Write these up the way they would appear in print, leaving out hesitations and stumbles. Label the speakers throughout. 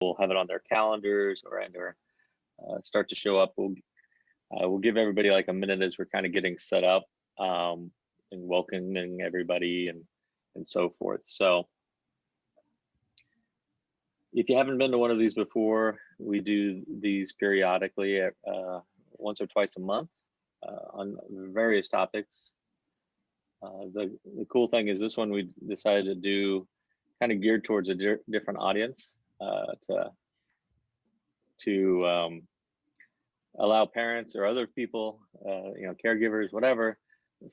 Speaker 1: will have it on their calendars or start to show up. We'll give everybody like a minute as we're kind of getting set up and welcoming everybody and so forth. So if you haven't been to one of these before, we do these periodically at, once or twice a month on various topics. The cool thing is this one we decided to do kind of geared towards a different audience to allow parents or other people, caregivers, whatever,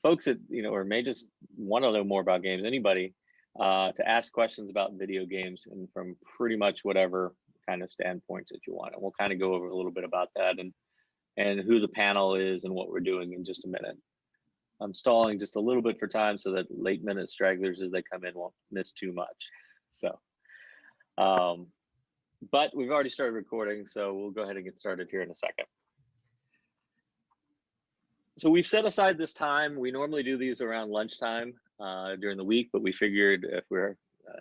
Speaker 1: folks that, or may just want to know more about games, anybody, to ask questions about video games and from pretty much whatever kind of standpoints that you want. And we'll kind of go over a little bit about that and who the panel is and what we're doing in just a minute. I'm stalling just a little bit for time so that late minute stragglers as they come in won't miss too much. So, but we've already started recording, so we'll go ahead and get started here in a second. So we've set aside this time. We normally do these around lunchtime during the week, but we figured if we're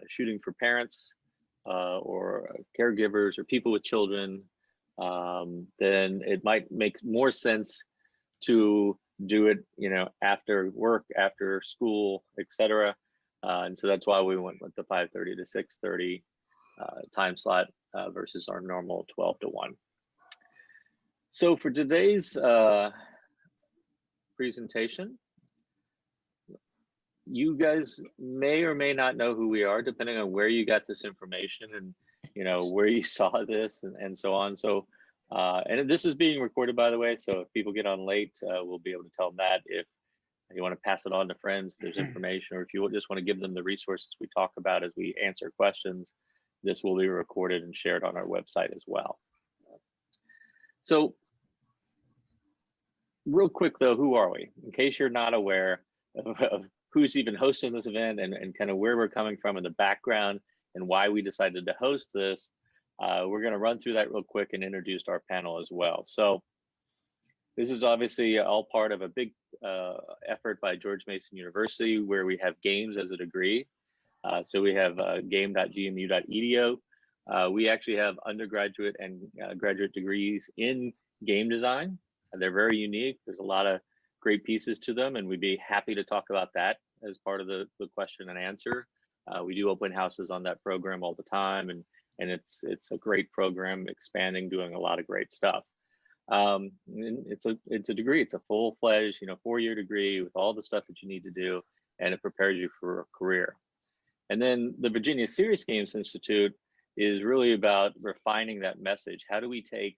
Speaker 1: shooting for parents or caregivers or people with children, then it might make more sense to do it, after work, after school, etc. And so that's why we went with the 5:30 to 6:30 time slot versus our normal 12 to 1. So for today's presentation, you guys may or may not know who we are, depending on where you got this information and where you saw this and so on. So and this is being recorded, by the way, so if people get on late, we'll be able to tell them that. If you want to pass it on to friends, if there's information, or if you just want to give them the resources we talk about as we answer questions, this will be recorded and shared on our website as well. So real quick though, who are we? In case you're not aware of who's even hosting this event and kind of where we're coming from in the background and why we decided to host this, we're going to run through that real quick and introduce our panel as well. So this is obviously all part of a big effort by George Mason University, where we have games as a degree. So we have game.gmu.edu. We actually have undergraduate and graduate degrees in game design. They're very unique. There's a lot of great pieces to them, and we'd be happy to talk about that as part of the question and answer. We do open houses on that program all the time, and it's a great program, expanding, doing a lot of great stuff. It's a degree. It's a full-fledged, 4-year degree with all the stuff that you need to do, and it prepares you for a career. And then the Virginia Serious Games Institute is really about refining that message. How do we take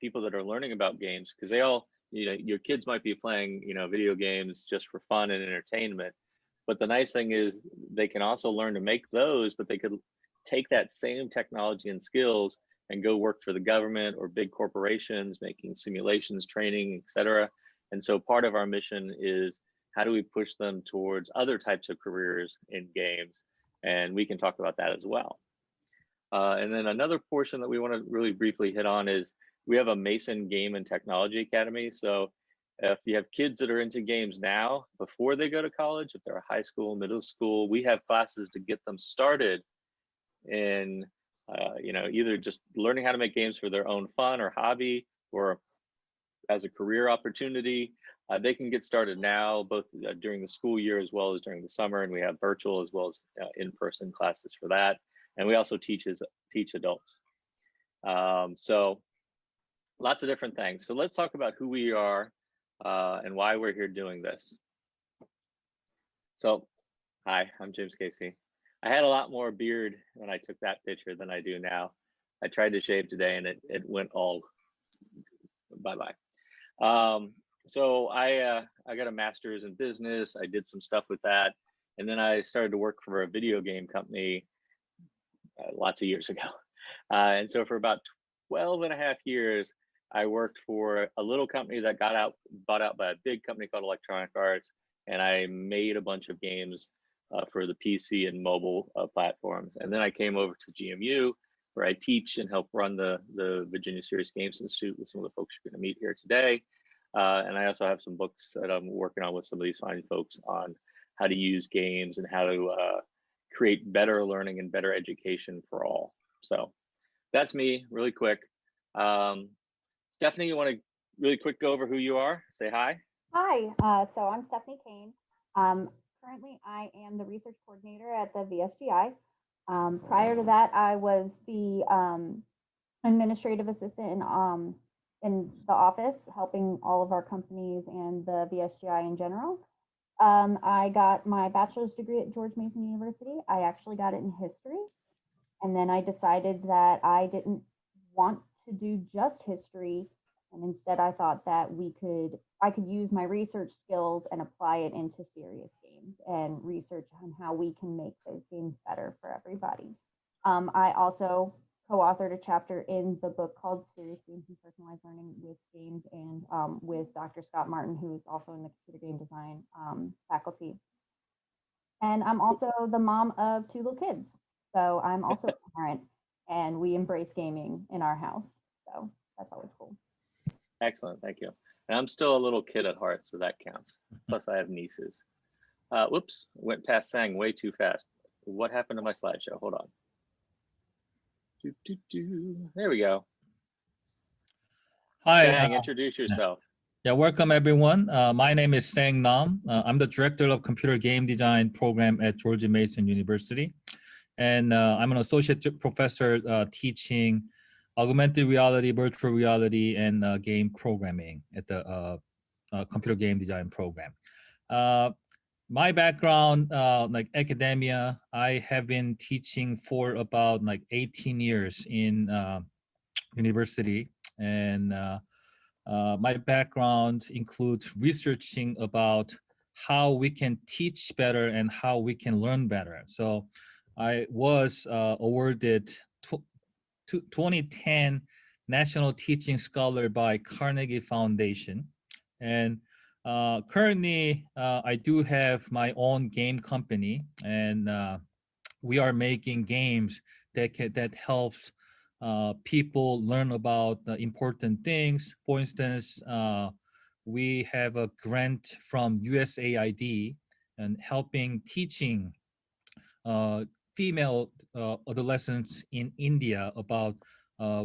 Speaker 1: people that are learning about games, because they all, your kids might be playing, video games just for fun and entertainment, but the nice thing is they can also learn to make those, but they could take that same technology and skills and go work for the government or big corporations, making simulations, training, etc. And so part of our mission is, how do we push them towards other types of careers in games? And we can talk about that as well. And then another portion that we want to really briefly hit on is we have a Mason Game and Technology Academy. So if you have kids that are into games now, before they go to college, if they're high school, middle school, we have classes to get them started in, either just learning how to make games for their own fun or hobby, or as a career opportunity. They can get started now, both during the school year as well as during the summer, and we have virtual as well as in-person classes for that. And we also teach adults. So lots of different things. So let's talk about who we are and why we're here doing this. So, hi, I'm James Casey. I had a lot more beard when I took that picture than I do now. I tried to shave today and it went all bye-bye. So I got a master's in business. I did some stuff with that. And then I started to work for a video game company lots of years ago. And so for about 12 and a half years, I worked for a little company that got bought out by a big company called Electronic Arts. And I made a bunch of games for the PC and mobile platforms. And then I came over to GMU, where I teach and help run the Virginia Serious Games Institute with some of the folks you're going to meet here today. And I also have some books that I'm working on with some of these fine folks on how to use games and how to create better learning and better education for all. So That's me, really quick. Um, Stephanie, you want to really quick go over who you are? Say hi.
Speaker 2: Hi, so I'm Stephanie Kane. Currently, I am the research coordinator at the VSGI. Prior to that, I was the administrative assistant in the office, helping all of our companies and the VSGI in general. I got my bachelor's degree at George Mason University. I actually got it in history. And then I decided that I didn't want to do just history. And instead I thought that I could use my research skills and apply it into serious games and research on how we can make those games better for everybody. I also co-authored a chapter in the book called Serious Games and Personalized Learning with Games and with Dr. Scott Martin, who is also in the computer game design faculty. And I'm also the mom of two little kids. So I'm also a parent and we embrace gaming in our house. So that's always cool.
Speaker 1: Excellent, thank you. And I'm still a little kid at heart, so that counts. Plus, I have nieces. Whoops, went past Sang way too fast. What happened to my slideshow? Hold on. There we go.
Speaker 3: Hi.
Speaker 1: Sang, introduce yourself.
Speaker 3: Yeah, welcome everyone. My name is Sang Nam. I'm the director of computer game design program at George Mason University. And I'm an associate professor teaching augmented reality, virtual reality, and game programming at the computer game design program. My background, like academia, I have been teaching for about like 18 years in university. And my background includes researching about how we can teach better and how we can learn better. So I was awarded 2010 National Teaching Scholar by Carnegie Foundation. And currently, I do have my own game company, and we are making games that helps people learn about the important things. For instance, we have a grant from USAID and helping teaching female adolescents in India about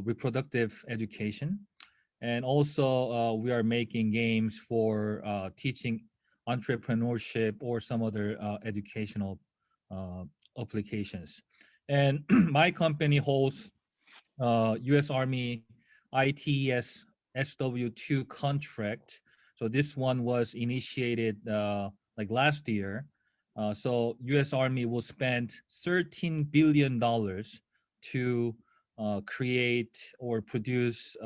Speaker 3: reproductive education. And also, we are making games for teaching entrepreneurship or some other educational uh, applications. And my company holds U.S. Army ITES SW2 contract. So this one was initiated like last year. So U.S. Army will spend $13 billion to create or produce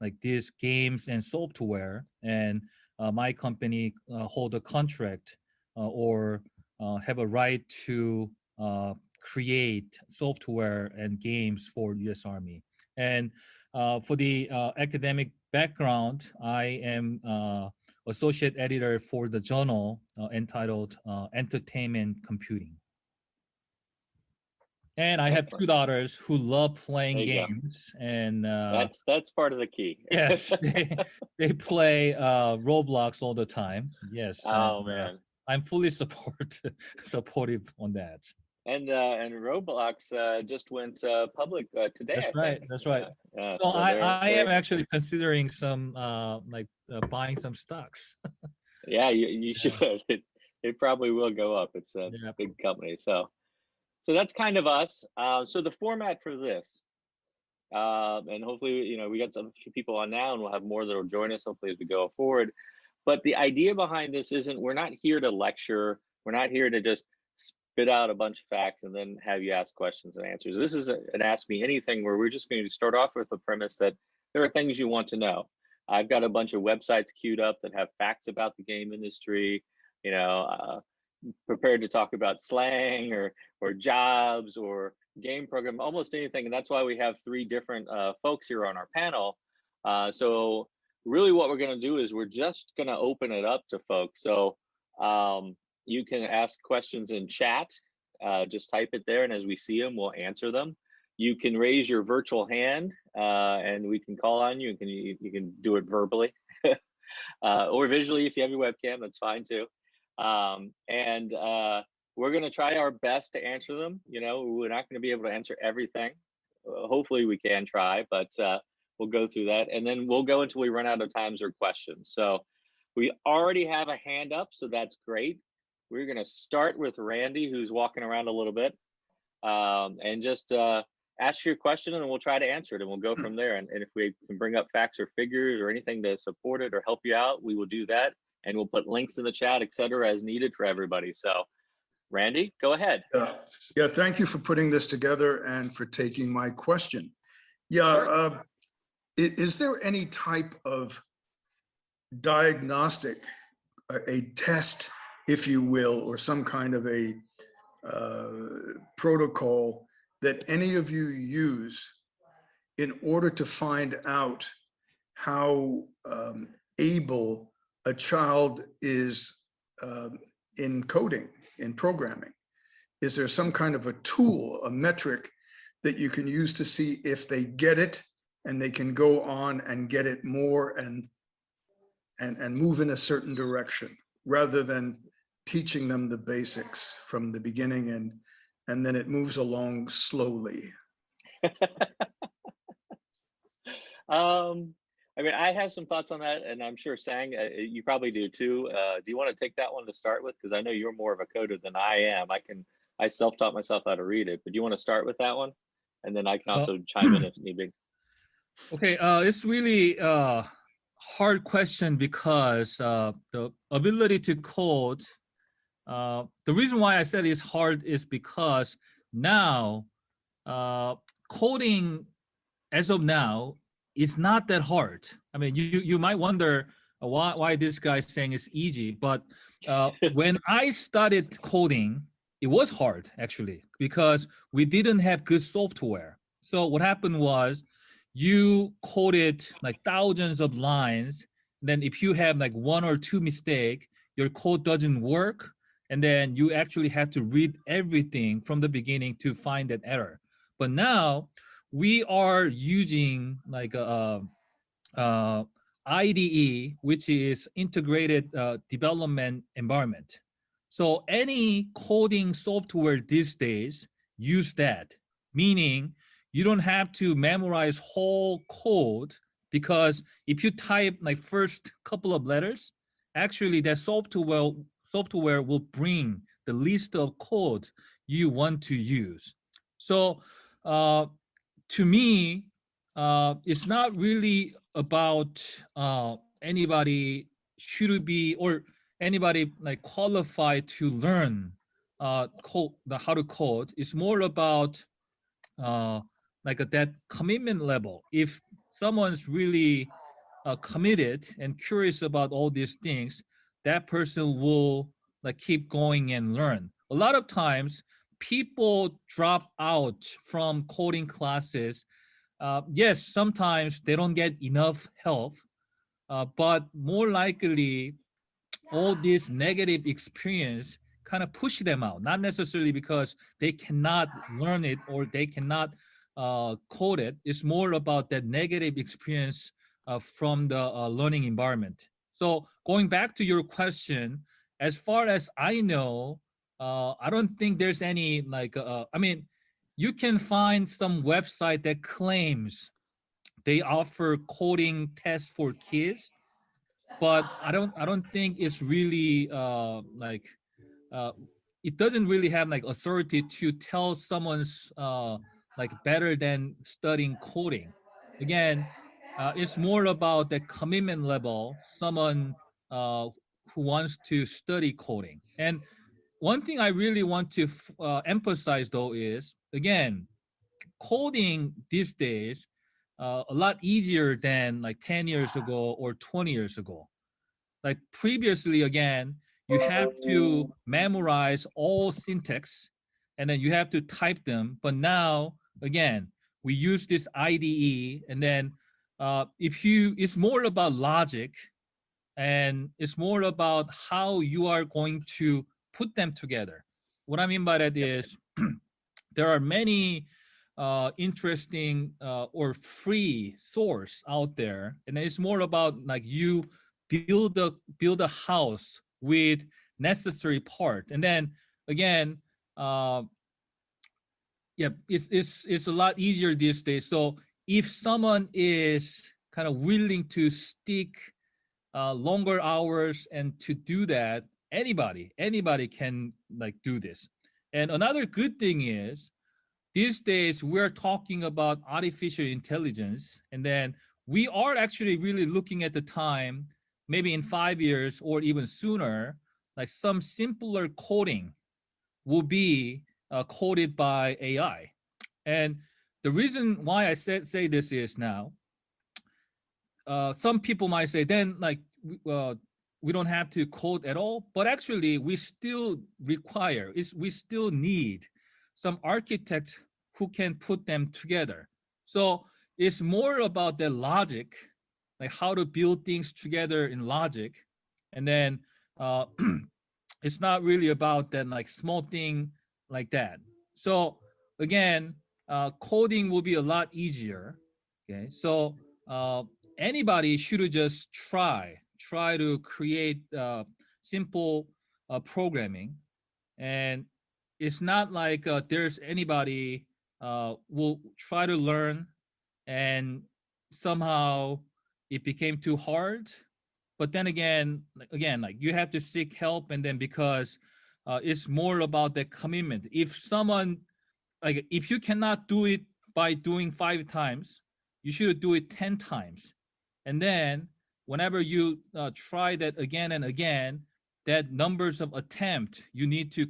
Speaker 3: like these games and software. And my company hold a contract or have a right to create software and games for U.S. Army. And for the academic background, I am associate editor for the journal entitled Entertainment Computing. And I have two
Speaker 1: Excellent.
Speaker 3: daughters who love
Speaker 1: There
Speaker 3: playing
Speaker 1: you go.
Speaker 3: games, and
Speaker 1: That's part of the key.
Speaker 3: yes, they play Roblox all the time. Yes,
Speaker 1: Oh
Speaker 3: and
Speaker 1: man.
Speaker 3: I'm fully supportive on that.
Speaker 1: And Roblox just went public today,
Speaker 3: That's
Speaker 1: I
Speaker 3: right.
Speaker 1: think.
Speaker 3: That's right.
Speaker 1: Yeah, yeah.
Speaker 3: So
Speaker 1: So
Speaker 3: I am
Speaker 1: they're
Speaker 3: actually considering some like buying some stocks.
Speaker 1: yeah. You should.
Speaker 3: Yeah.
Speaker 1: It probably will go up. It's a
Speaker 3: Yeah.
Speaker 1: big company. So that's kind of us. So the format for this, and hopefully we got some few people on now, and we'll have more that will join us hopefully as we go forward. But the idea behind this isn't we're not here to lecture. We're not here to just spit out a bunch of facts and then have you ask questions and answers. This is an Ask Me Anything where we're just going to start off with the premise that there are things you want to know. I've got a bunch of websites queued up that have facts about the game industry, you know, prepared to talk about slang or jobs or game program, almost anything. And that's why we have three different folks here on our panel. So really what we're going to do is we're just going to open it up to folks. So you can ask questions in chat, just type it there, and as we see them, we'll answer them. You can raise your virtual hand and we can call on you. You can do it verbally or visually if you have your webcam, that's fine too. We're going to try our best to answer them. We're not going to be able to answer everything. hopefully we can try, but we'll go through that, and then we'll go until we run out of times or questions. So we already have a hand up, so that's great. We're going to start with Randy, who's walking around a little bit, and just ask your question, and then we'll try to answer it, and we'll go from there. And if we can bring up facts or figures or anything to support it or help you out, we will do that, and we'll put links in the chat, etc., as needed for everybody. So Randy, go ahead.
Speaker 4: Yeah, thank you for putting this together and for taking my question. Yeah, is there any type of diagnostic, a test, if you will, or some kind of a protocol that any of you use in order to find out how able a child is in coding, in programming? Is there some kind of a tool, a metric that you can use to see if they get it and they can go on and get it more and move in a certain direction, rather than teaching them the basics from the beginning and then it moves along slowly?
Speaker 1: I mean, I have some thoughts on that, and I'm sure Sang, you probably do too. Do you want to take that one to start with? Because I know you're more of a coder than I am. I self-taught myself how to read it, but do you want to start with that one? And then I can also chime in if need be.
Speaker 3: Okay, it's really a hard question because the ability to code, the reason why I said it's hard is because now coding as of now is not that hard. I mean, you might wonder why this guy's saying it's easy, but when I started coding, it was hard actually because we didn't have good software. So what happened was you coded like thousands of lines. Then if you have like one or two mistake, your code doesn't work. And then you actually have to read everything from the beginning to find that error. But now we are using like a IDE, which is integrated development environment. So any coding software these days use that, meaning you don't have to memorize whole code, because if you type like first couple of letters, actually that software will bring the list of code you want to use. So to me, it's not really about anybody should be or anybody like qualified to learn code, how to code. It's more about like that commitment level. If someone's really committed and curious about all these things, that person will like keep going and learn. A lot of times, people drop out from coding classes. Yes, sometimes they don't get enough help, but more likely, all this negative experience kind of push them out. Not necessarily because they cannot learn it or they cannot code it. It's more about that negative experience from the learning environment. So going back to your question, as far as I know, I don't think there's any like, I mean, you can find some website that claims they offer coding tests for kids, but I don't think it's really like uh, it doesn't really have like authority to tell someone's like better than studying coding. Again, it's more about the commitment level, someone who wants to study coding. And one thing I really want to emphasize though is, again, coding these days a lot easier than like 10 years ago or 20 years ago. Like previously, again, you have to memorize all syntax and then you have to type them. But now, again, we use this IDE, and then it's more about logic, and it's more about how you are going to put them together. What I mean by that is there are many interesting or free source out there, and it's more about like you build a house with necessary part, and then again yeah, it's a lot easier these days. So if someone is kind of willing to stick longer hours and to do that, anybody can like do this. And another good thing is these days we're talking about artificial intelligence, and then we are actually really looking at the time, maybe in 5 years or even sooner, like some simpler coding will be coded by AI. And the reason why I say this is now, some people might say then like we don't have to code at all, but actually we still require is we still need some architect who can put them together. So it's more about the logic, like how to build things together in logic, and then uh, it's not really about that like small thing like that. So again, coding will be a lot easier. Okay, so uh, anybody should just try to create simple programming, and it's not like there's anybody will try to learn and somehow it became too hard. But then again, like you have to seek help, and then because it's more about the commitment. If someone like if you cannot do it by doing 5 times, you should do it 10 times, and then whenever you try that again and again, that numbers of attempt you need to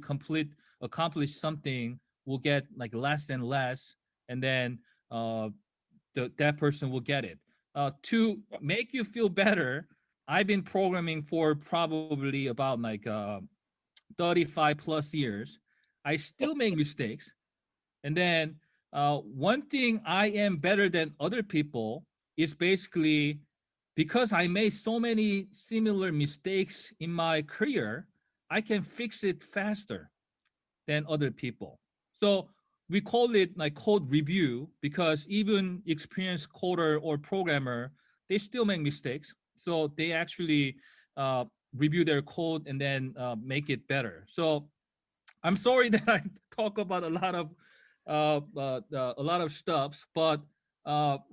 Speaker 3: accomplish something will get like less and less, and then uh, that person will get it. To make you feel better, I've been programming for probably about like 35 plus years. I still make mistakes. And then one thing I am better than other people is basically because I made so many similar mistakes in my career, I can fix it faster than other people. So we call it like code review because even experienced coder or programmer, they still make mistakes. So they actually uh, review their code and then make it better. So I'm sorry that I talk about a lot of stuff, but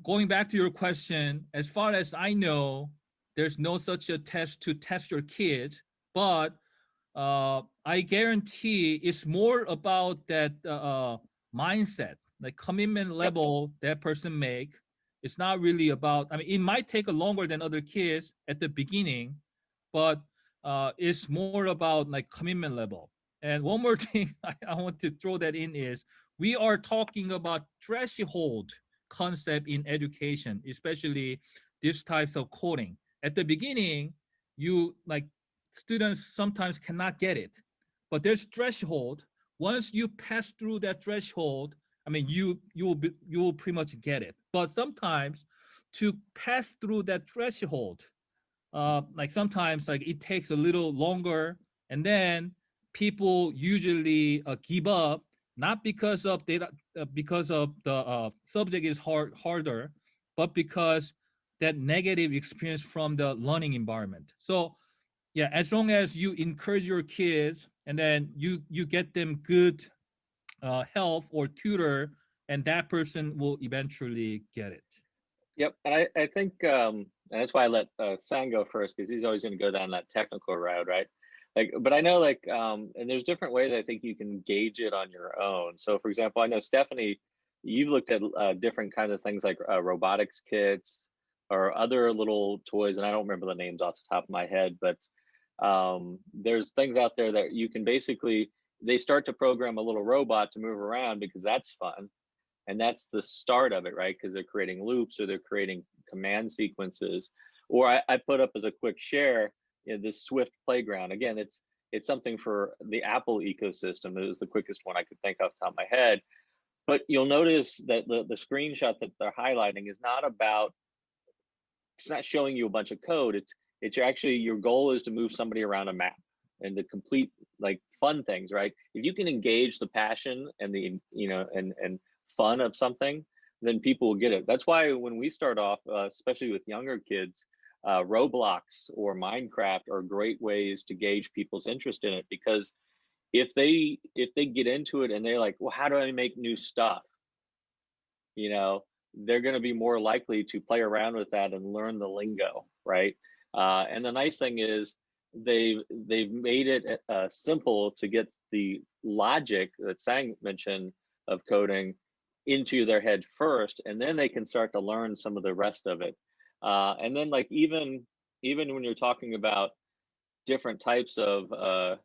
Speaker 3: going back to your question, as far as I know, there's no such a test to test your kids, but I guarantee it's more about that mindset, like commitment
Speaker 1: Yep.
Speaker 3: level that person make. It's not really about. I mean, it might take a longer than other kids at the beginning, but it's more about like commitment level. And one more thing I want to throw that in is we are talking about threshold concept in education, especially these types of coding. At the beginning, you like students sometimes cannot get it, but there's threshold. Once you pass through that threshold, I mean, you will pretty much get it. But sometimes to pass through that threshold, like sometimes like it takes a little longer, and then people usually give up not because of data because of the subject is harder, but because that negative experience from the learning environment. So yeah, as long as you encourage your kids and then you get them good help or tutor, and that person will eventually get it.
Speaker 1: Yep. And I think and that's why I let Sang go first, because he's always going to go down that technical route, right? Like, but I know like and there's different ways I think you can gauge it on your own. So for example, I know Stephanie, you've looked at different kinds of things like robotics kits or other little toys, and I don't remember the names off the top of my head, but there's things out there that you can basically, they start to program a little robot to move around because that's fun, and that's the start of it, right? Because they're creating loops or they're creating command sequences. Or I put up as a quick share, this Swift playground. Again, it's something for the Apple ecosystem. It was the quickest one I could think off the top of my head. But you'll notice that the screenshot that they're highlighting is not about, it's not showing you a bunch of code. It's actually, your goal is to move somebody around a map and to complete like fun things, right? If you can engage the passion and the and fun of something, then people will get it. That's why when we start off, especially with younger kids, Roblox or Minecraft are great ways to gauge people's interest in it, because if they get into it and they're like, well, how do I make new stuff? You know, they're going to be more likely to play around with that and learn the lingo, right? And the nice thing is they've made it simple to get the logic that Sang mentioned of coding into their head first, and then they can start to learn some of the rest of it. And then like even when you're talking about different types of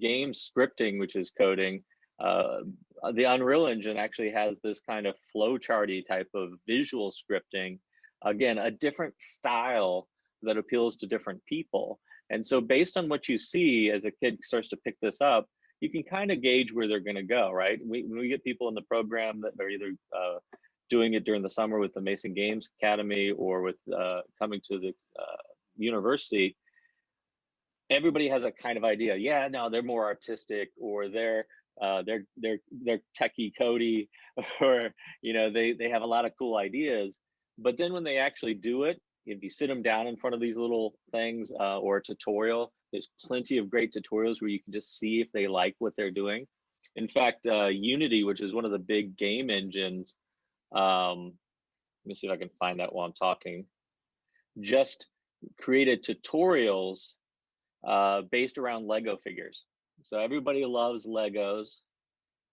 Speaker 1: game scripting, which is coding, the Unreal Engine actually has this kind of flowcharty type of visual scripting. Again, a different style that appeals to different people. And so based on what you see as a kid starts to pick this up, you can kind of gauge where they're going to go, right? When we get people in the program that are either doing it during the summer with the Mason Games Academy or with coming to the university, everybody has a kind of idea. Yeah, no, they're more artistic, or they're techie codey, or you know, they have a lot of cool ideas. But then when they actually do it, if you sit them down in front of these little things or a tutorial, there's plenty of great tutorials where you can just see if they like what they're doing. In fact, Unity, which is one of the big game engines, let me see if I can find that while I'm talking, just created tutorials based around Lego figures. So everybody loves Legos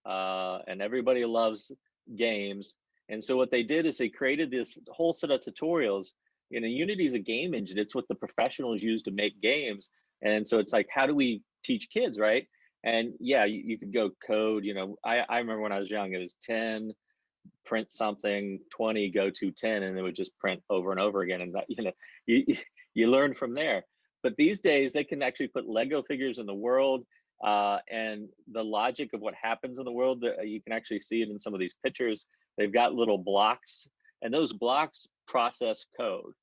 Speaker 1: and everybody loves games. And so what they did is they created this whole set of tutorials. You know, Unity is a game engine. It's what the professionals use to make games. And so it's like, how do we teach kids, right? And yeah, you could go code. You know, I remember when I was young, it was 10, print something, 20, go to 10, and it would just print over and over again. And that, you know, you learn from there. But these days, they can actually put Lego figures in the world, and the logic of what happens in the world, you can actually see it in some of these pictures. They've got little blocks, and those blocks process code.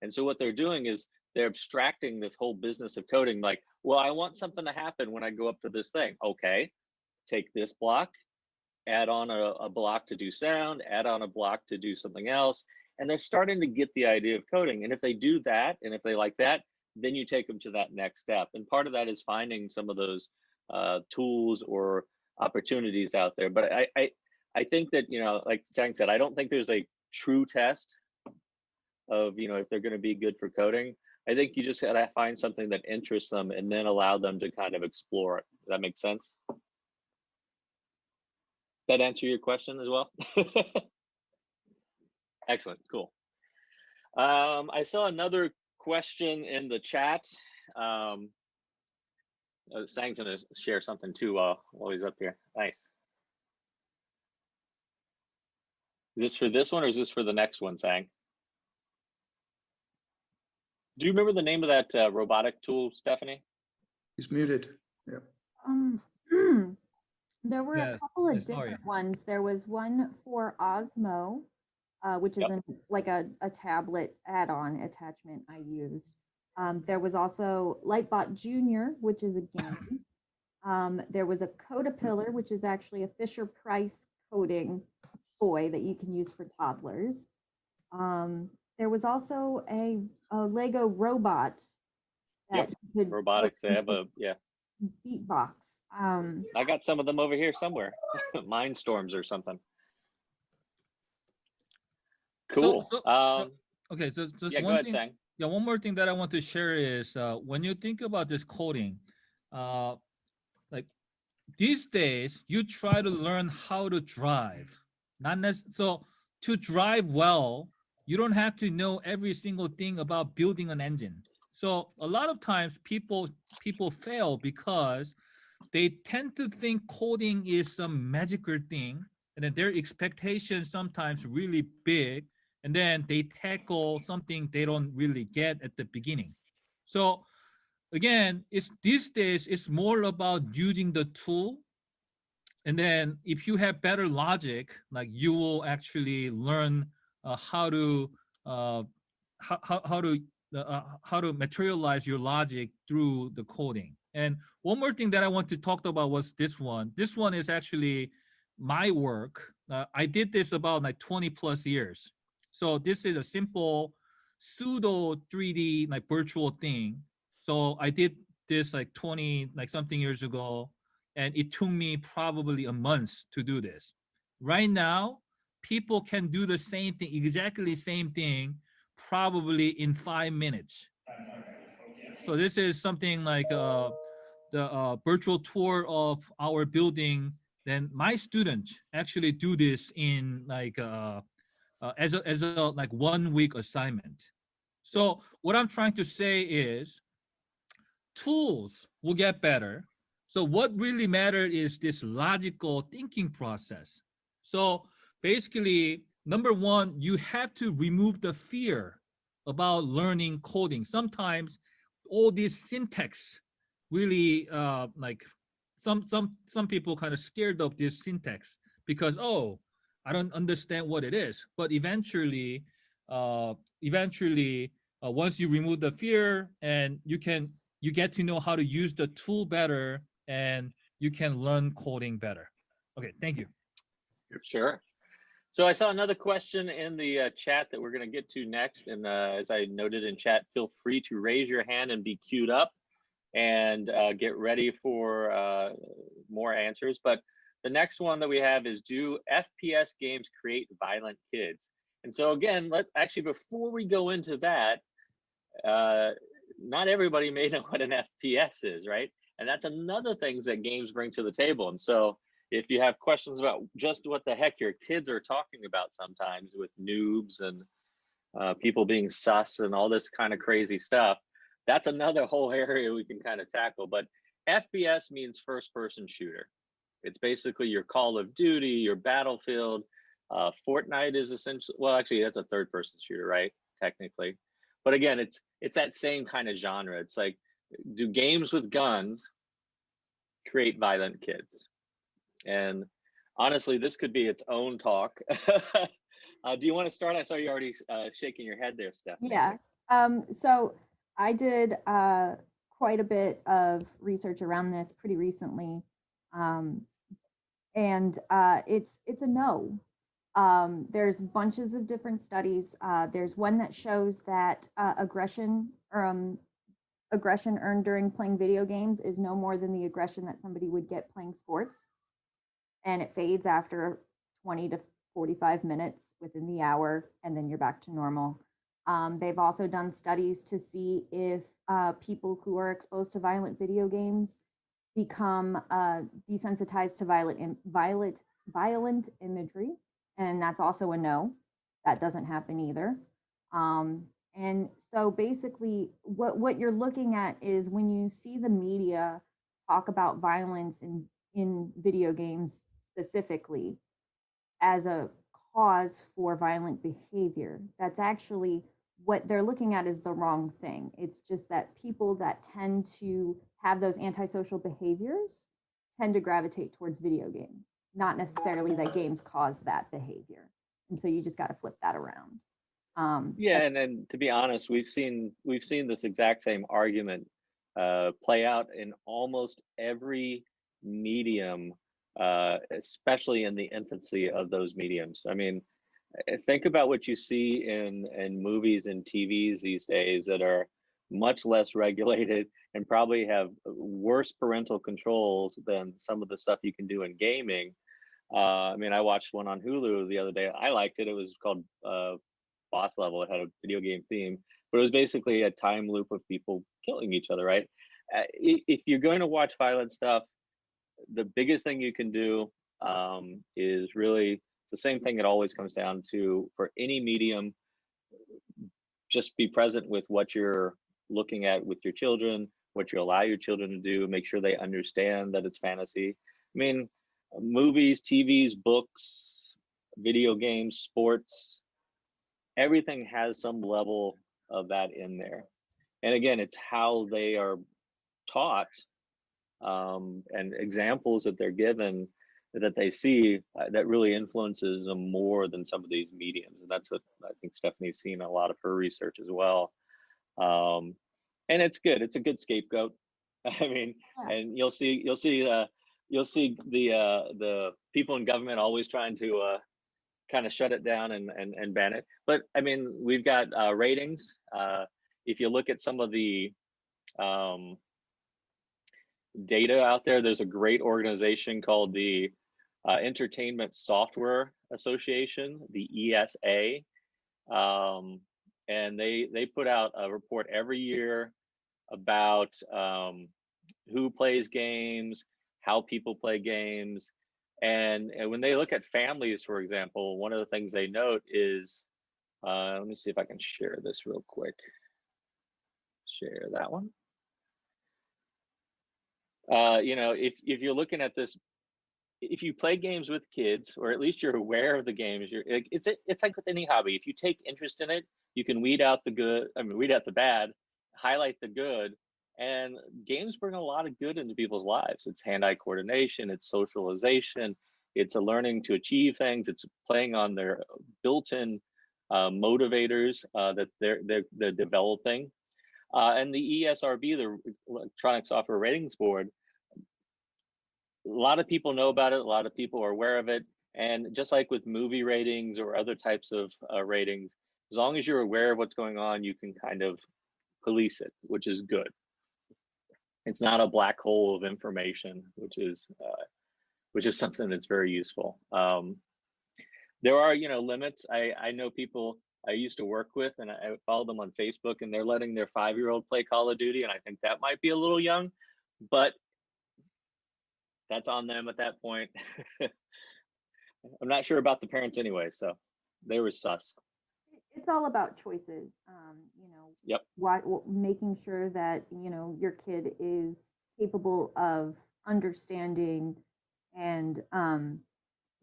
Speaker 1: And so what they're doing is they're abstracting this whole business of coding, like, well, I want something to happen when I go up to this thing. Okay, take this block, add on a block to do sound, add on a block to do something else. And they're starting to get the idea of coding. And if they do that, and if they like that, then you take them to that next step. And part of that is finding some of those tools or opportunities out there. But I think that, you know, like Sang said, I don't think there's a true test of, you know, if they're going to be good for coding. I think you just got to find something that interests them and then allow them to kind of explore it. Does that make sense? That answer your question as well? Excellent, cool. I saw another question in the chat. Sang's gonna share something too while he's up here. Nice. Is this for this one or is this for the next one, Sang? Do you remember the name of that robotic tool, Stephanie?
Speaker 4: He's muted. Yep.
Speaker 2: There were a couple of different ones. There was one for Osmo, which is like a tablet add-on attachment I used. There was also Lightbot Junior, which is a game. There was a Codapillar, which is actually a Fisher-Price coding toy that you can use for toddlers. There was also a Lego robot that could
Speaker 1: robotics. They have a
Speaker 2: beatbox.
Speaker 1: I got some of them over here somewhere. Mindstorms or something. Cool.
Speaker 3: Okay, so just
Speaker 1: yeah,
Speaker 3: one
Speaker 1: ahead,
Speaker 3: thing.
Speaker 1: Sang.
Speaker 3: Yeah, one more thing that I want to share is when you think about this coding, like these days, you try to learn how to drive. Not necessarily. So to drive well, you don't have to know every single thing about building an engine. So a lot of times people fail because they tend to think coding is some magical thing, and then their expectations sometimes really big, and then they tackle something they don't really get at the beginning. So again, it's these days it's more about using the tool, and then if you have better logic, like you will actually learn how to materialize your logic through the coding. And one more thing that I want to talk about was this one. This one is actually my work. I did this about like 20 plus years. So this is a simple pseudo 3D like virtual thing. So I did this like 20 like something years ago, and it took me probably a month to do this. Right now, people can do the same thing, exactly same thing, probably in 5 minutes. So this is something like the virtual tour of our building. Then my students actually do this in like as a like 1 week assignment. So what I'm trying to say is tools will get better. So what really matters is this logical thinking process. So basically, number one, you have to remove the fear about learning coding. Sometimes all this syntax really like some people kind of scared of this syntax because oh, I don't understand what it is. But eventually, once you remove the fear and you get to know how to use the tool better and you can learn coding better. Okay, thank you.
Speaker 1: Sure. So I saw another question in the chat that we're going to get to next. And as I noted in chat, feel free to raise your hand and be queued up and get ready for more answers. But the next one that we have is, do FPS games create violent kids? And so again, let's actually, before we go into that, not everybody may know what an FPS is, right? And that's another things that games bring to the table. And so if you have questions about just what the heck your kids are talking about sometimes with noobs and people being sus and all this kind of crazy stuff, that's another whole area we can kind of tackle. But FPS means first person shooter. It's basically your Call of Duty, your Battlefield. Fortnite is essentially, well, actually that's a third person shooter, right? Technically. But again, it's that same kind of genre. It's like, do games with guns create violent kids? And honestly, this could be its own talk. Do you want to start? I saw you already shaking your head there, Stephanie.
Speaker 2: Yeah. So I did quite a bit of research around this pretty recently, and it's a no. There's bunches of different studies. There's one that shows that aggression earned during playing video games is no more than the aggression that somebody would get playing sports, and it fades after 20 to 45 minutes within the hour, and then you're back to normal. They've also done studies to see if people who are exposed to violent video games become desensitized to violent imagery, and that's also a no. That doesn't happen either. And so basically, what you're looking at is when you see the media talk about violence in video games specifically as a cause for violent behavior, that's actually what they're looking at is the wrong thing. It's just that people that tend to have those antisocial behaviors tend to gravitate towards video games, not necessarily that games cause that behavior. And so you just got to flip that around.
Speaker 1: Yeah, and then to be honest, we've seen this exact same argument play out in almost every medium, especially in the infancy of those mediums. I mean, think about what you see in movies and TVs these days that are much less regulated and probably have worse parental controls than some of the stuff you can do in gaming. I mean, I watched one on Hulu the other day. I liked it. It was called Boss Level. It had a video game theme, but it was basically a time loop of people killing each other, right? If you're going to watch violent stuff, the biggest thing you can do is really the same thing it always comes down to for any medium. Just be present with what you're looking at with your children, what you allow your children to do, make sure they understand that it's fantasy. I mean, movies, TVs, books, video games, sports, everything has some level of that in there. And again, it's how they are taught and examples that they're given that they see that really influences them more than some of these mediums. And that's what I think Stephanie's seen a lot of her research as well. And it's good. It's a good scapegoat. I mean, yeah. And you'll see the people in government always trying to kind of shut it down and ban it. But I mean, we've got ratings. If you look at some of the data out there. There's a great organization called the Entertainment Software Association, the ESA, and they put out a report every year about who plays games, how people play games, and when they look at families, for example, one of the things they note is, let me see if I can share this real quick. Share that one. You know, if you're looking at this, if you play games with kids, or at least you're aware of the games, it's like with any hobby. If you take interest in it, you can weed out the good. I mean, weed out the bad, highlight the good. And games bring a lot of good into people's lives. It's hand-eye coordination, it's socialization, it's a learning to achieve things. It's playing on their built-in motivators that they're developing. And the ESRB, the Electronic Software Ratings Board, a lot of people know about it. A lot of people are aware of it. And just like with movie ratings or other types of ratings, as long as you're aware of what's going on, you can kind of police it, which is good. It's not a black hole of information, which is something that's very useful. There are, you know, limits. I know people I used to work with, and I follow them on Facebook, and they're letting their 5-year-old play Call of Duty, and I think that might be a little young, but that's on them at that point. I'm not sure about the parents anyway, so they were sus.
Speaker 2: It's all about choices. You know,
Speaker 1: Yep.
Speaker 2: making sure that, you know, your kid is capable of understanding and,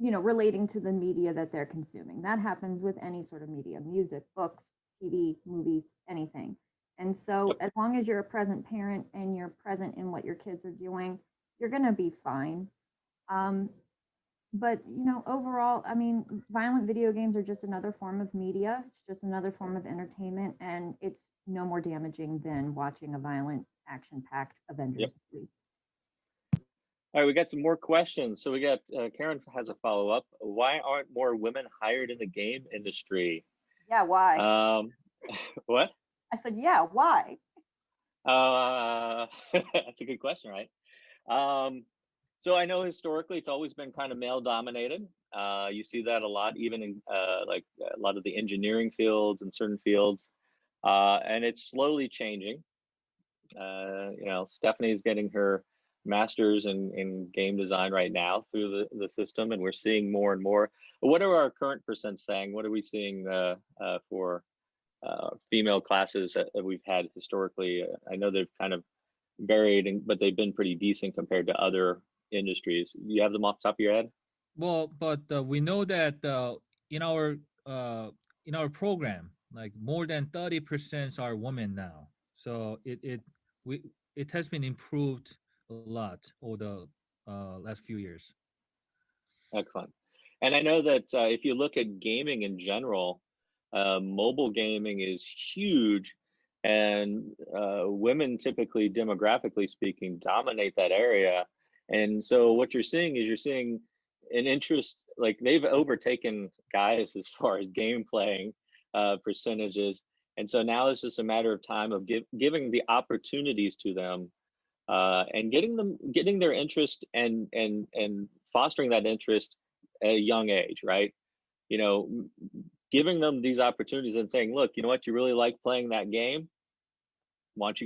Speaker 2: you know, relating to the media that they're consuming. That happens with any sort of media, music, books, TV, movies, anything. And so
Speaker 1: Yep.
Speaker 2: as long as you're a present parent and you're present in what your kids are doing, you're going to be fine. But, you know, overall, I mean, violent video games are just another form of media. It's just another form of entertainment, and it's no more damaging than watching a violent, action-packed Avengers
Speaker 1: Yep.
Speaker 2: movie.
Speaker 1: All right, we got some more questions. So we got Karen has a follow-up. Why aren't more women hired in the game industry?
Speaker 2: Yeah, why?
Speaker 1: What?
Speaker 2: I said, yeah, why?
Speaker 1: That's a good question, right? So I know historically it's always been kind of male dominated. You see that a lot, even in like a lot of the engineering fields and certain fields, and it's slowly changing. You know, Stephanie's getting her master's in game design right now through the system, and we're seeing more and more. What are our current percents saying? What are we seeing for female classes that we've had historically? I know they've kind of varied, but they've been pretty decent compared to other industries. You have them off the top of your head?
Speaker 3: Well, but we know that in our program, like more than 30% are women now. So it has been improved a lot over the last few years.
Speaker 1: Excellent. And I know that if you look at gaming in general, mobile gaming is huge, and women typically, demographically speaking, dominate that area. And so what you're seeing is an interest, like they've overtaken guys as far as game playing percentages. And so now it's just a matter of time of giving the opportunities to them, and getting their interest and fostering that interest at a young age, right? You know, giving them these opportunities and saying, look, you know what, you really like playing that game, why don't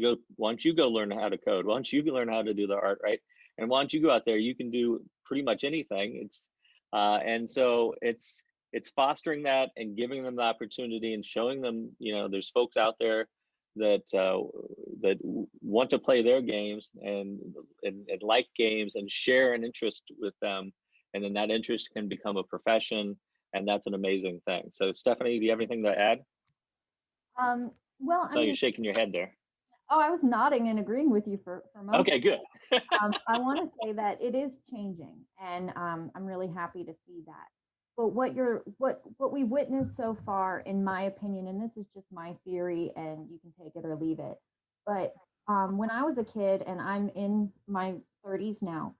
Speaker 1: you go learn how to code, why don't you learn how to do the art, right? And why don't you go out there, you can do pretty much anything. It's and so it's fostering that and giving them the opportunity and showing them, you know, there's folks out there that that want to play their games and like games and share an interest with them, and then that interest can become a profession, and that's an amazing thing. So Stephanie, do you have anything to add?
Speaker 2: Well,
Speaker 1: So you're shaking your head there.
Speaker 2: Oh, I was nodding and agreeing with you for most.
Speaker 1: Okay, good.
Speaker 2: I want to say that it is changing, and I'm really happy to see that. But what we've witnessed so far, in my opinion, and this is just my theory, and you can take it or leave it. But when I was a kid, and I'm in my 30s now,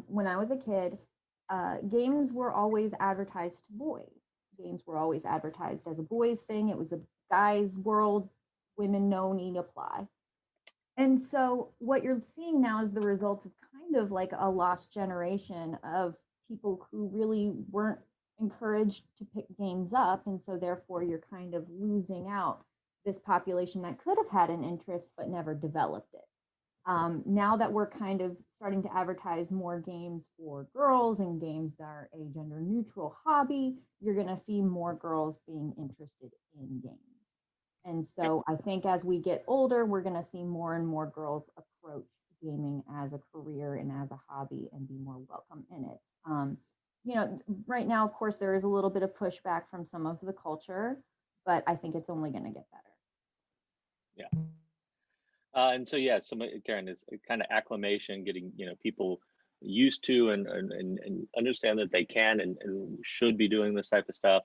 Speaker 2: when I was a kid, games were always advertised to boys. Games were always advertised as a boys thing. It was a guy's world. Women no need apply. And so what you're seeing now is the results of kind of like a lost generation of people who really weren't encouraged to pick games up. And so therefore you're kind of losing out this population that could have had an interest but never developed it. Now that we're kind of starting to advertise more games for girls and games that are a gender neutral hobby, you're going to see more girls being interested in games. And so I think as we get older, we're going to see more and more girls approach gaming as a career and as a hobby and be more welcome in it. Right now, of course, there is a little bit of pushback from some of the culture, but I think it's only going to get better.
Speaker 1: Yeah. And so, yeah, some Karen, is kind of acclimation, getting people used to and understand that they can and should be doing this type of stuff.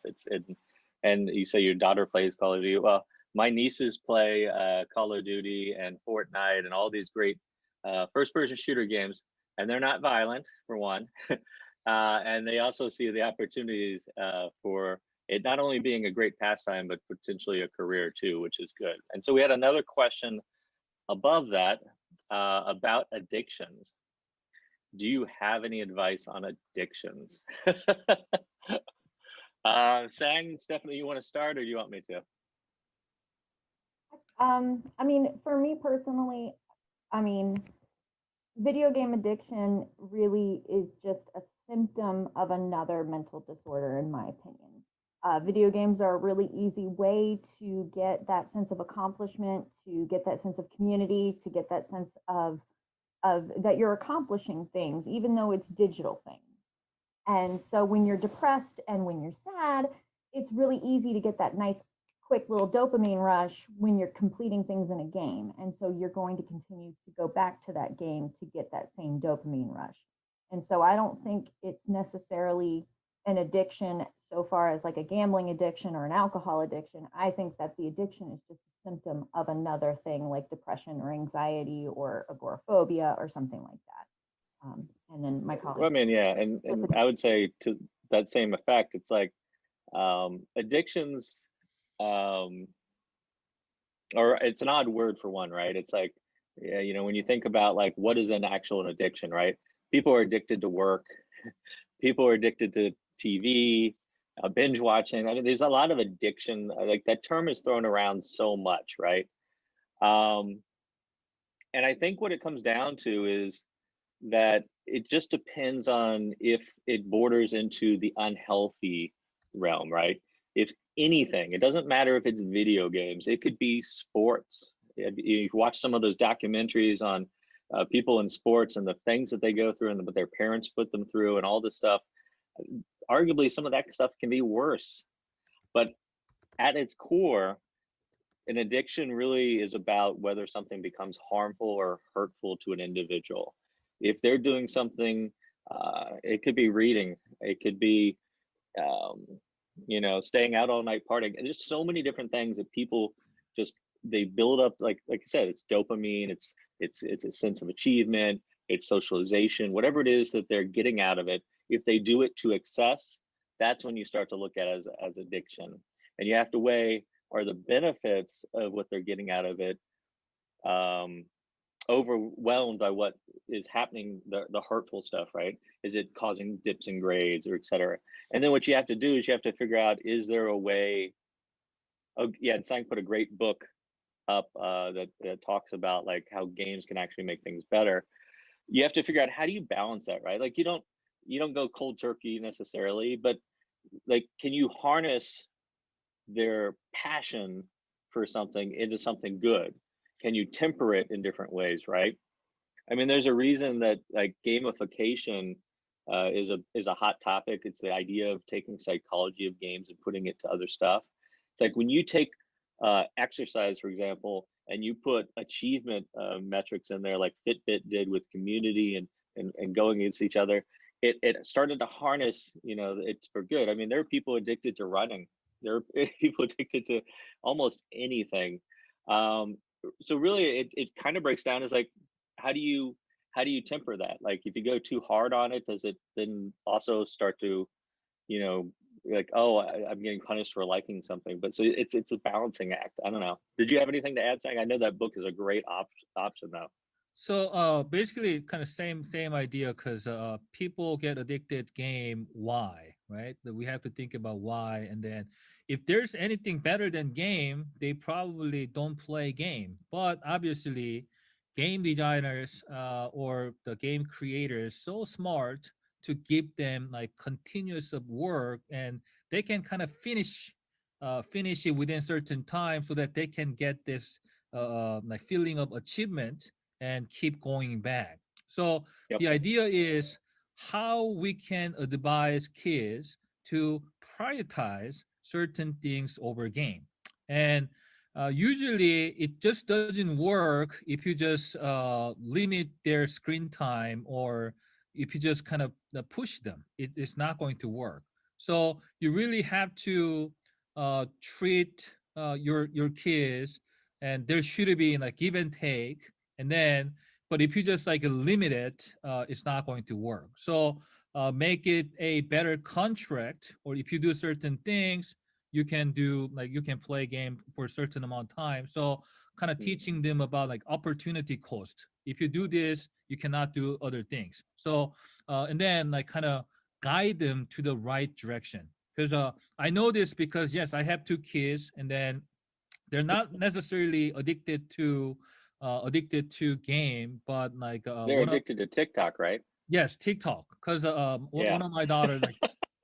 Speaker 1: And you say your daughter plays Call of Duty. Well, my nieces play Call of Duty and Fortnite and all these great first-person shooter games, and they're not violent, for one, and they also see the opportunities for it not only being a great pastime but potentially a career too, which is good. And so we had another question above that about addictions. Do you have any advice on addictions? Sang, Stephanie, you want to start or do you want me to?
Speaker 2: I mean, for me personally, video game addiction really is just a symptom of another mental disorder, in my opinion. Video games are a really easy way to get that sense of accomplishment, to get that sense of community, to get that sense of that you're accomplishing things, even though it's digital things. And so when you're depressed and when you're sad, it's really easy to get that nice, quick little dopamine rush when you're completing things in a game. And so you're going to continue to go back to that game to get that same dopamine rush. And so I don't think it's necessarily an addiction so far as like a gambling addiction or an alcohol addiction. I think that the addiction is just a symptom of another thing like depression or anxiety or agoraphobia or something like that. And then my colleague.
Speaker 1: Well, I mean, yeah, and I would say to that same effect, it's like addictions, or it's an odd word for one, right? It's like, yeah, when you think about like what is an actual addiction, right? People are addicted to work, people are addicted to TV, binge watching. I mean, there's a lot of addiction. Like that term is thrown around so much, right? And I think what it comes down to is that it just depends on if it borders into the unhealthy realm, right? If anything, it doesn't matter if it's video games, it could be sports. If you watch some of those documentaries on people in sports and the things that they go through and what their parents put them through and all this stuff, arguably some of that stuff can be worse. But at its core, an addiction really is about whether something becomes harmful or hurtful to an individual. If they're doing something, it could be reading, it could be, staying out all night partying. And there's so many different things that people just they build up. Like I said, it's dopamine, it's a sense of achievement, it's socialization, whatever it is that they're getting out of it. If they do it to excess, that's when you start to look at it as addiction, and you have to weigh, are the benefits of what they're getting out of it overwhelmed by what is happening, the hurtful stuff, right? Is it causing dips in grades or et cetera? And then what you have to do is you have to figure out, is there a way? Oh yeah, and Sang put a great book up that talks about like how games can actually make things better. You have to figure out, how do you balance that, right? Like you don't go cold turkey necessarily, but like, can you harness their passion for something into something good? Can you temper it in different ways, right? I mean, there's a reason that like gamification is a hot topic. It's the idea of taking psychology of games and putting it to other stuff. It's like when you take exercise, for example, and you put achievement metrics in there, like Fitbit did with community and going against each other. It started to harness, it's for good. I mean, there are people addicted to running. There are people addicted to almost anything. So really, it kind of breaks down as like, how do you temper that? Like, if you go too hard on it, does it then also start to, like, oh, I'm getting punished for liking something. But so it's a balancing act. I don't know. Did you have anything to add, Sang? I know that book is a great option though.
Speaker 3: So basically kind of same idea, because people get addicted game why, right? That we have to think about why, and then if there's anything better than game, they probably don't play game. But obviously game designers or the game creators so smart to give them like continuous of work, and they can kind of finish it within certain time so that they can get this like feeling of achievement and keep going back. So
Speaker 1: Yep.
Speaker 3: the idea is how we can advise kids to prioritize certain things over game. And usually it just doesn't work if you just limit their screen time, or if you just kind of push them. It's not going to work. So you really have to treat your kids, and there should be like give and take, and then but if you just like limit it, it's not going to work. So make it a better contract, or if you do certain things, you can do like you can play game for a certain amount of time. So kind of teaching them about like opportunity cost. If you do this, you cannot do other things. So and then like kind of guide them to the right direction, because I know this because yes, I have two kids, and then they're not necessarily addicted to game, but like
Speaker 1: They're
Speaker 3: one of
Speaker 1: addicted to TikTok, right?
Speaker 3: yes, TikTok, because
Speaker 1: Yeah.
Speaker 3: one of my daughters like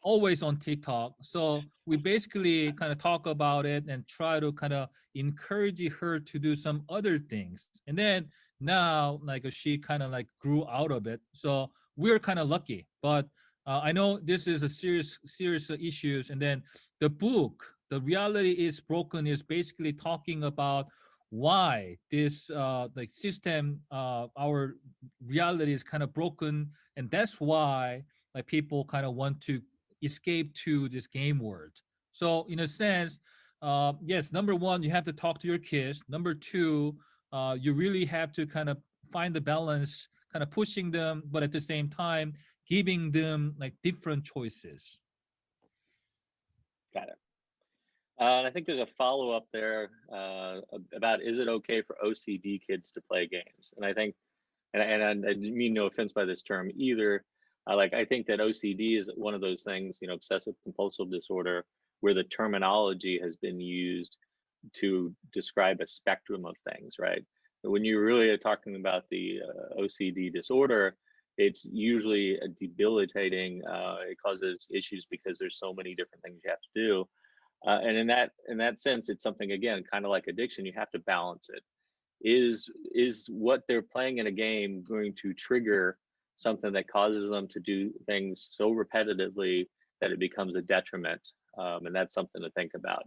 Speaker 3: always on TikTok. So we basically kind of talk about it and try to kind of encourage her to do some other things. And then now like she kind of like grew out of it. So we're kind of lucky. But I know this is a serious issues. And then the book, The Reality is Broken, is basically talking about why this like system, our reality is kind of broken, and that's why like people kind of want to escape to this game world. So in a sense, yes, number one, you have to talk to your kids. Number two, you really have to kind of find the balance, kind of pushing them, but at the same time giving them like different choices.
Speaker 1: Got it. And I think there's a follow up there about, is it okay for OCD kids to play games? And I think, and I mean no offense by this term either. Like I think that OCD is one of those things, you know, obsessive compulsive disorder, where the terminology has been used to describe a spectrum of things, right? But when you really are talking about the OCD disorder, it's usually a debilitating. It causes issues because there's so many different things you have to do, and in that sense, it's something again, kind of like addiction. You have to balance it. Is what they're playing in a game going to trigger something that causes them to do things so repetitively that it becomes a detriment? And that's something to think about.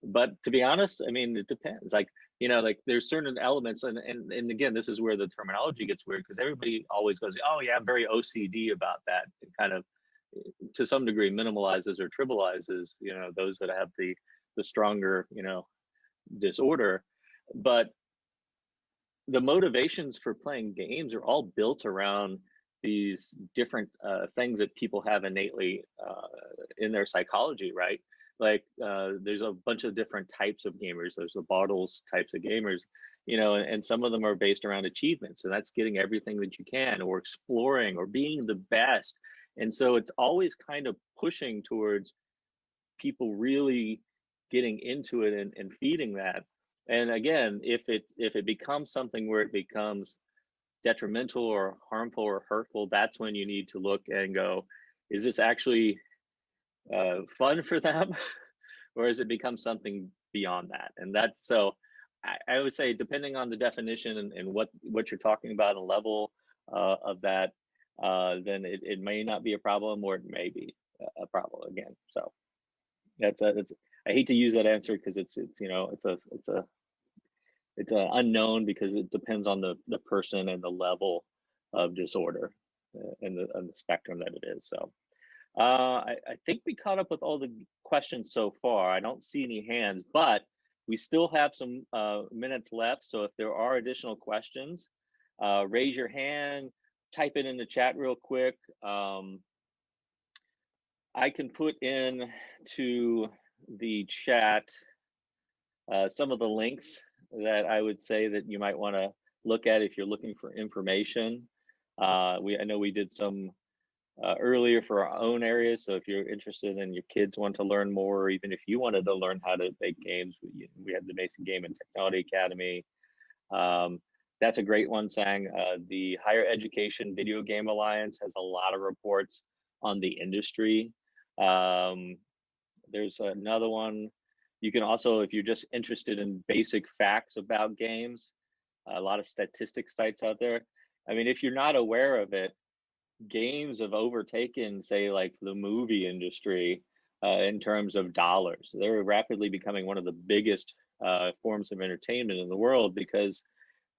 Speaker 1: But to be honest, I mean, it depends. Like, you know, like there's certain elements, and again, this is where the terminology gets weird, because everybody always goes, oh yeah, I'm very OCD about that. It kind of, to some degree, minimalizes or trivializes, you know, those that have the stronger, you know, disorder. But the motivations for playing games are all built around these different things that people have innately in their psychology, right? Like there's a bunch of different types of gamers. There's the bottles types of gamers, you know, and some of them are based around achievements, and that's getting everything that you can, or exploring, or being the best. And so it's always kind of pushing towards people really getting into it and feeding that. And again, if it becomes something where it becomes detrimental or harmful or hurtful, that's when you need to look and go, is this actually fun for them? Or has it become something beyond that? And that's so I would say, depending on the definition and what you're talking about and level of that, then it may not be a problem, or it may be a problem again. So that's I hate to use that answer, because it's you know, it's a unknown, because it depends on the person and the level of disorder and the spectrum that it is. So I think we caught up with all the questions so far. I don't see any hands, but we still have some minutes left. So if there are additional questions, raise your hand, type it in the chat real quick. I can put in to the chat some of the links that I would say that you might want to look at if you're looking for information. I know we did some earlier for our own areas. So if you're interested and your kids want to learn more, or even if you wanted to learn how to make games, we have the Basic Game and Technology Academy. That's a great one, Sang. The Higher Education Video Game Alliance has a lot of reports on the industry. There's another one. You can also, if you're just interested in basic facts about games, a lot of statistics sites out there. I mean, if you're not aware of it, games have overtaken, say, like the movie industry in terms of dollars. They're rapidly becoming one of the biggest forms of entertainment in the world, because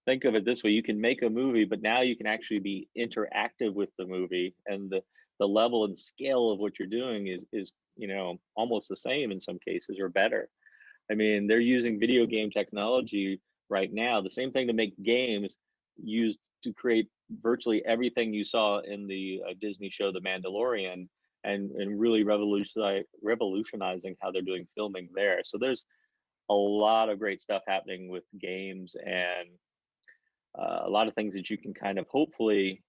Speaker 1: think of it this way: you can make a movie, but now you can actually be interactive with the movie, and the level and scale of what you're doing is almost the same in some cases, or better. I mean, they're using video game technology right now, the same thing to make games, used to create virtually everything you saw in the Disney show The Mandalorian, and really revolutionizing how they're doing filming there. So there's a lot of great stuff happening with games, and a lot of things that you can kind of hopefully,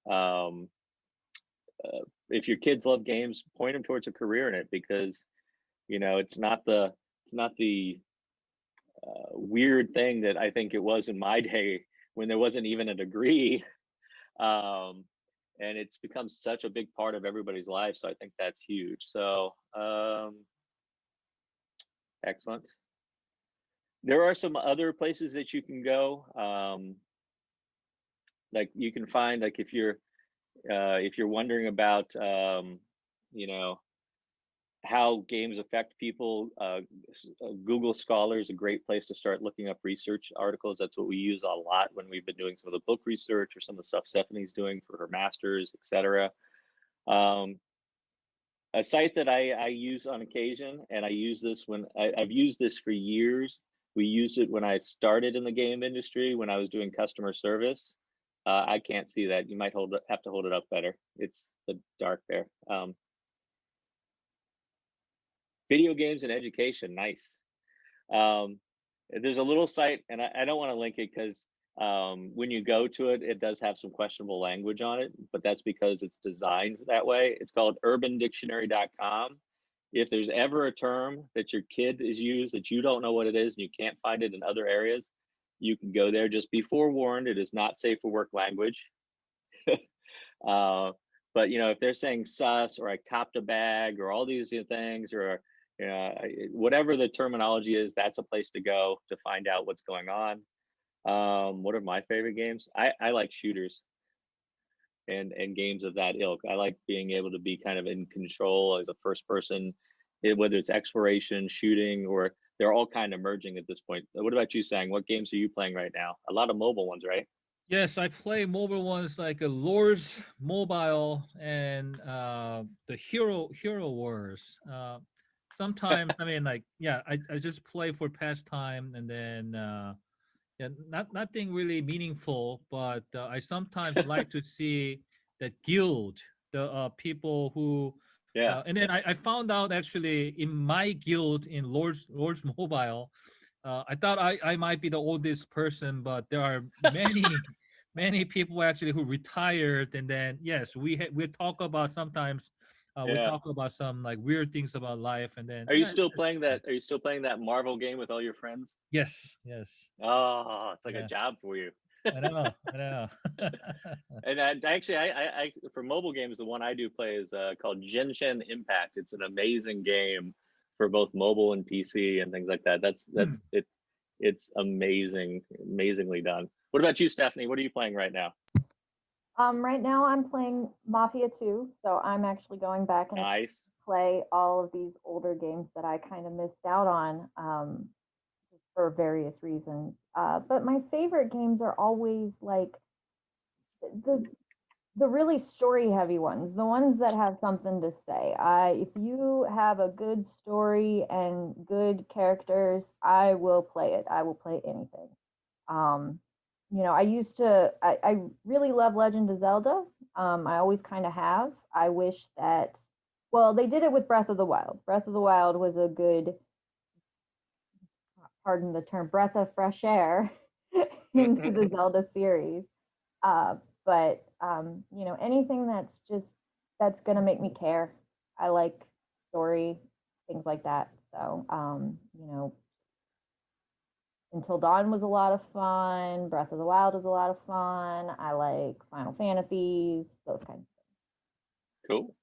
Speaker 1: um, if your kids love games, point them towards a career in it, because it's not the weird thing that I think it was in my day, when there wasn't even a degree. um, and it's become such a big part of everybody's life. So I think that's huge. So excellent. There are some other places that you can go. Like you can find, like if you're wondering about you know how games affect people, Google Scholar is a great place to start looking up research articles. That's what we use a lot when we've been doing some of the book research, or some of the stuff Stephanie's doing for her master's, etc. Um, a site that I use on occasion, and I use this when I've used this for years. We used it when I started in the game industry, when I was doing customer service. I can't see that. You might have to hold it up better. It's the dark there. Video games and education, nice. Um, there's a little site, and I don't want to link it, because when you go to it, it does have some questionable language on it, but that's because it's designed that way. It's called urbandictionary.com. If there's ever a term that your kid is used that you don't know what it is, and you can't find it in other areas, you can go there. Just be forewarned, it is not safe for work language. uh, but if they're saying sus, or I copped a bag, or all these things, or whatever the terminology is, that's a place to go to find out what's going on. What are my favorite games? I like shooters and games of that ilk. I like being able to be kind of in control as a first person, whether it's exploration, shooting, or they're all kind of merging at this point. What about you, Sang? What games are you playing right now? A lot of mobile ones, right?
Speaker 3: Yes, I play mobile ones like Lords Mobile and the Hero Wars. Sometimes, I mean, like, yeah, I just play for pastime, and then yeah, nothing really meaningful. But I sometimes like to see the guild, the people who,
Speaker 1: Yeah.
Speaker 3: and then I found out actually in my guild in Lords Mobile. I thought I might be the oldest person, but there are many many people actually who retired, and then yes, we talk about sometimes we
Speaker 1: Yeah.
Speaker 3: talk about some like weird things about life, and then
Speaker 1: Are you
Speaker 3: yeah,
Speaker 1: still playing that? Are you still playing that Marvel game with all your friends?
Speaker 3: yes,
Speaker 1: Oh, it's like a
Speaker 3: yeah,
Speaker 1: job for you.
Speaker 3: I know.
Speaker 1: And actually, I for mobile games, the one I do play is called Genshin Impact. It's an amazing game for both mobile and PC and things like that. That's
Speaker 3: Hmm.
Speaker 1: it. It's amazingly done. What about you, Stephanie? What are you playing right now?
Speaker 2: Right now I'm playing Mafia 2, so I'm actually going back and
Speaker 1: Nice.
Speaker 2: play all of these older games that I kind of missed out on, just for various reasons. But my favorite games are always like the the really story heavy ones, the ones that have something to say. If you have a good story and good characters, I will play it. I will play anything. Um, I really love Legend of Zelda. I always kind of have. I wish that Well, they did it with Breath of the Wild. Breath of the Wild was a good, pardon the term, breath of fresh air into the Zelda series. But you know, anything that's gonna make me care. I like story, things like that. So you know, Until Dawn was a lot of fun. Breath of the Wild was a lot of fun. I like Final Fantasies, those kinds of things.
Speaker 1: Cool.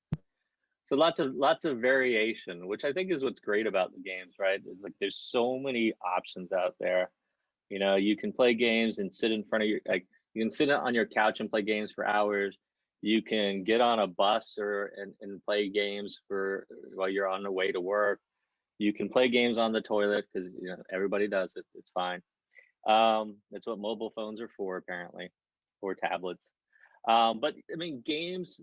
Speaker 1: So lots of variation, which I think is what's great about the games, right? Is like there's so many options out there. You know, you can play games and sit in front of your like you can sit on your couch and play games for hours. You can get on a bus and play games for while you're on the way to work. You can play games on the toilet because you know everybody does it. It's fine. That's what mobile phones are for, apparently, or tablets. But I mean, games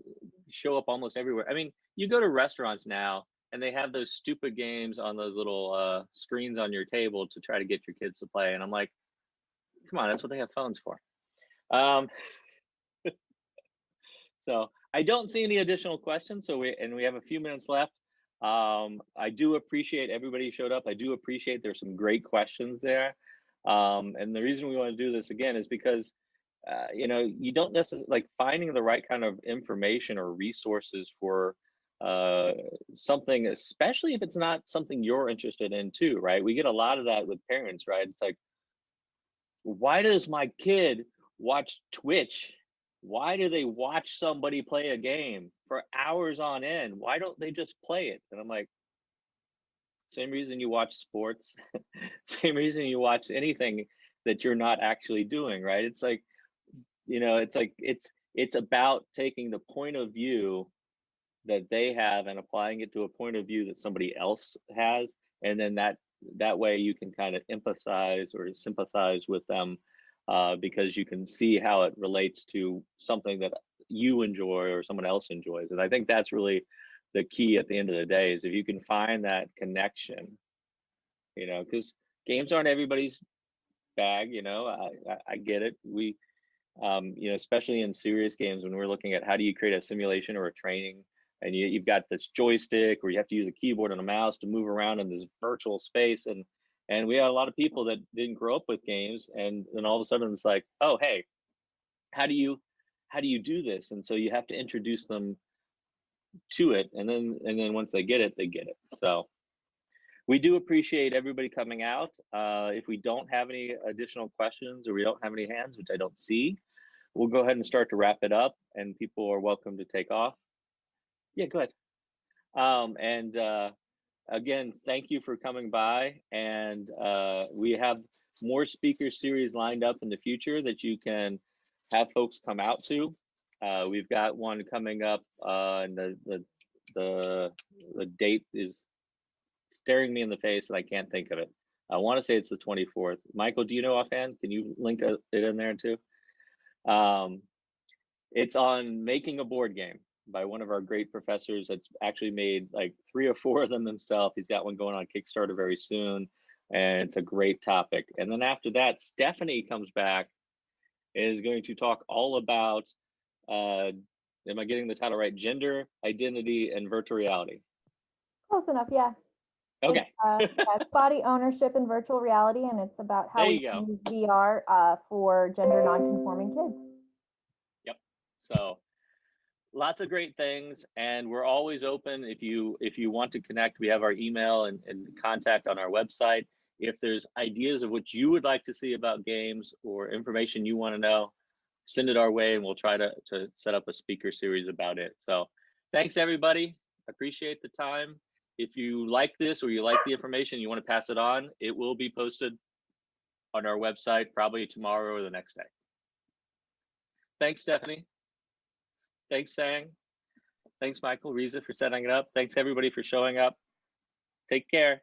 Speaker 1: show up almost everywhere. I mean, you go to restaurants now and they have those stupid games on those little screens on your table to try to get your kids to play. And I'm like, come on, that's what they have phones for. Um, so I don't see any additional questions. So we have a few minutes left. I do appreciate everybody who showed up. I do appreciate there's some great questions there. And the reason we want to do this again is because you know, you don't necessarily like finding the right kind of information or resources for something, especially if it's not something you're interested in too, right? We get a lot of that with parents, right? It's like, why does my kid watch Twitch? Why do they watch somebody play a game for hours on end? Why don't they just play it? And I'm like, same reason you watch sports, same reason you watch anything that you're not actually doing, right? It's like, you know, it's like it's about taking the point of view that they have and applying it to a point of view that somebody else has, and then that way you can kind of empathize or sympathize with them because you can see how it relates to something that you enjoy or someone else enjoys. And I think that's really the key at the end of the day, is if you can find that connection, you know, because games aren't everybody's bag, you know. I get it. You know, especially in serious games when we're looking at how do you create a simulation or a training, and you've got this joystick where you have to use a keyboard and a mouse to move around in this virtual space, and we had a lot of people that didn't grow up with games, and then all of a sudden it's like, oh hey, how do you do this? And so you have to introduce them to it, and then once they get it, they get it. So we do appreciate everybody coming out. If we don't have any additional questions or we don't have any hands, which I don't see, we'll go ahead and start to wrap it up, and people are welcome to take off. Yeah, go ahead. Again, thank you for coming by. And we have more speaker series lined up in the future that you can have folks come out to. We've got one coming up, and the date is staring me in the face and I can't think of it. I want to say it's the 24th. Michael, do you know offhand? Can you link it in there too? It's on making a board game by one of our great professors that's actually made like 3 or 4 of them himself. He's got one going on Kickstarter very soon, and it's a great topic. And then after that, Stephanie comes back and is going to talk all about, am I getting the title right? Gender, identity, and virtual reality.
Speaker 2: Close enough, yeah.
Speaker 1: Okay.
Speaker 2: It's body ownership in virtual reality, and it's about how we can use VR for gender non-conforming kids.
Speaker 1: Yep. So lots of great things, and we're always open. If you want to connect, we have our email and contact on our website. If there's ideas of what you would like to see about games or information you want to know, send it our way, and we'll try to set up a speaker series about it. So thanks everybody. Appreciate the time. If you like this or you like the information, you want to pass it on, it will be posted on our website probably tomorrow or the next day. Thanks, Stephanie. Thanks, Sang. Thanks, Michael, Riza, for setting it up. Thanks, everybody, for showing up. Take care.